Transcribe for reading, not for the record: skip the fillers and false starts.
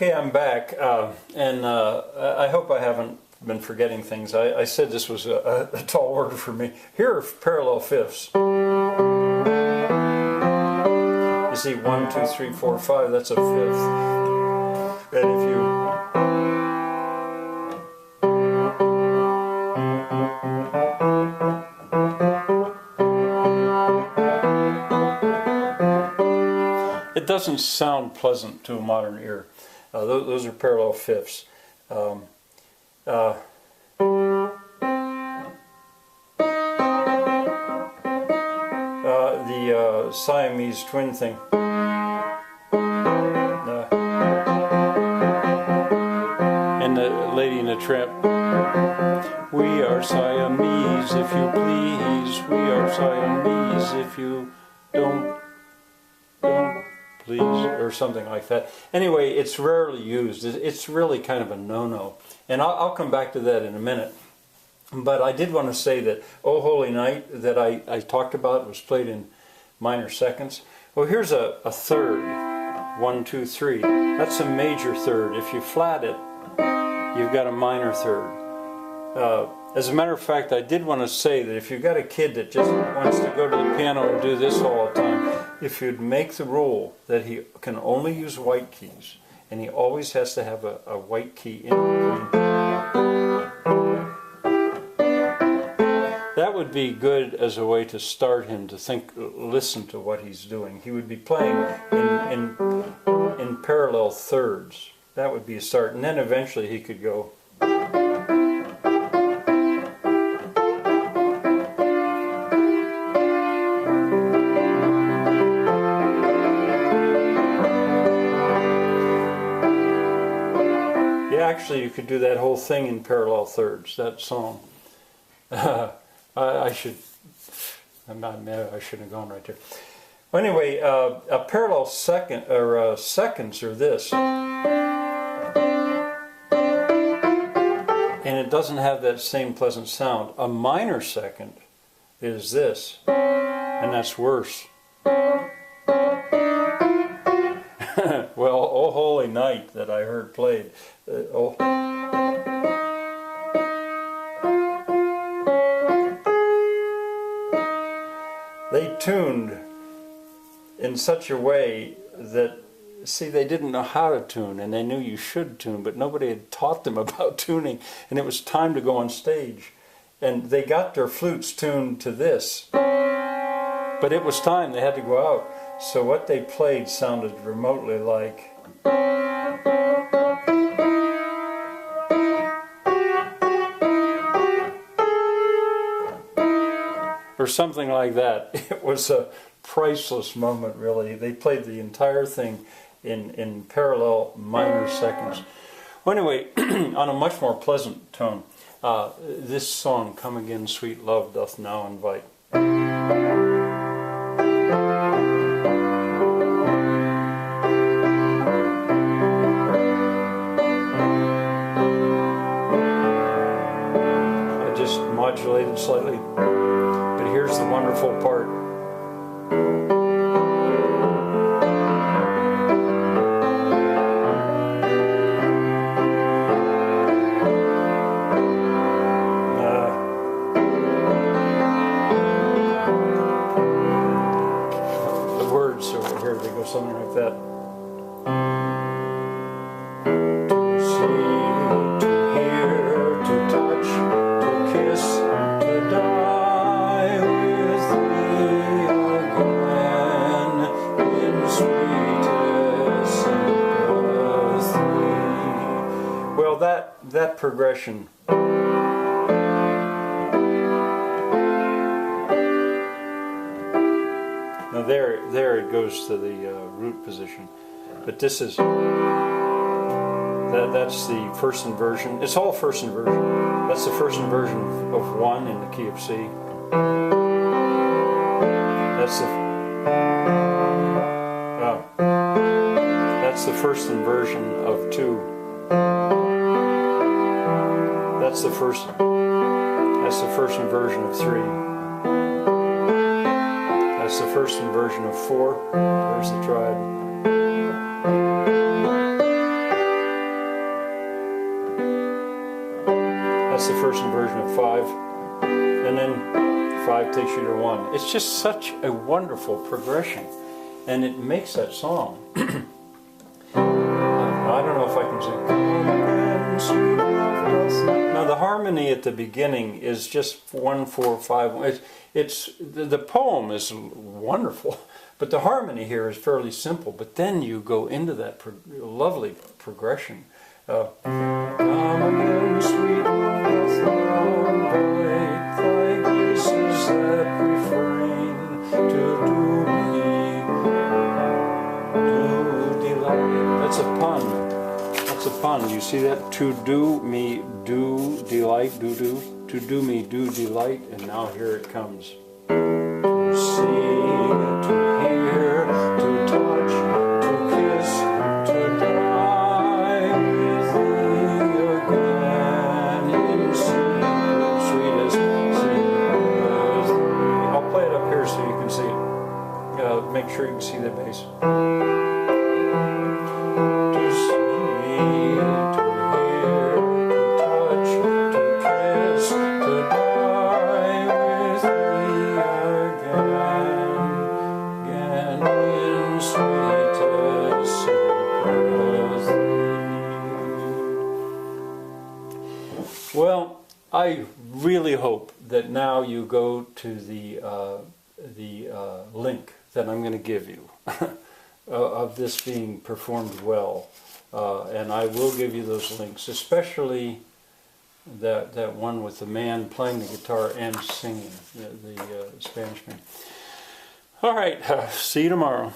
Okay, I'm back, and I hope I haven't been forgetting things. I said this was a tall order for me. Here are parallel fifths. You see 1, 2, 3, 4, 5, that's a fifth. And if you... It doesn't sound pleasant to a modern ear. Those are parallel fifths. The Siamese twin thing. And the Lady in the Tramp. We are Siamese if you please. We are Siamese if you don't please, or something like that. Anyway, it's rarely used. It's really kind of a no-no. And I'll come back to that in a minute. But I did want to say that "O Holy Night" that I talked about was played in minor seconds. Well, here's a third. 1, 2, 3. That's a major third. If you flat it, you've got a minor third. As a matter of fact, I did want to say that if you've got a kid that just wants to go to the piano and do this all the time, if you'd make the rule that he can only use white keys, and he always has to have a white key in between, that would be good as a way to start him to listen to what he's doing. He would be playing in parallel thirds. That would be a start, and then eventually he could go. Actually, you could do that whole thing in parallel thirds, that song. I shouldn't have gone right there. Well, anyway, a parallel second, or seconds are this. And it doesn't have that same pleasant sound. A minor second is this, and that's worse. Well, "O Holy Night" that I heard played. They tuned in such a way that, see, they didn't know how to tune, and they knew you should tune, but nobody had taught them about tuning, and it was time to go on stage. And they got their flutes tuned to this, but it was time, they had to go out. So what they played sounded remotely like... or something like that. It was a priceless moment, really. They played the entire thing in parallel minor seconds. Well, anyway, on a much more pleasant tone, this song, "Come Again, Sweet Love, Doth Now Invite." I just modulated slightly. Here's the wonderful part. The words over here, they go something like that. That progression. Now there it goes to the root position, but this is that's the first inversion. It's all first inversion. That's the first inversion of 1 in the key of C. That's the first inversion of 2. That's the first inversion of 3. That's the first inversion of 4. There's the triad. That's the first inversion of 5, and then 5 takes you to 1. It's just such a wonderful progression, and it makes that song. I don't know if I can sing. Come again, sweet love doth not. Now the harmony at the beginning is just 1, 4, 5. It's the poem is wonderful, but the harmony here is fairly simple. But then you go into that lovely progression. Come again, sweet love doth not invite, thy graces that refrain to do me, do delight. That's a pun. That's a pun. You see that? To do me, do delight, do. To do me, do delight. And now here it comes. To see, to hear, to touch, to kiss, to die with thee again in sweetest sympathy. I'll play it up here so you can see it. Make sure you can see the bass. Well, I really hope that now you go to the link that I'm going to give you of this being performed well, and I will give you those links, especially that one with the man playing the guitar and singing, the Spanish man. All right, see you tomorrow.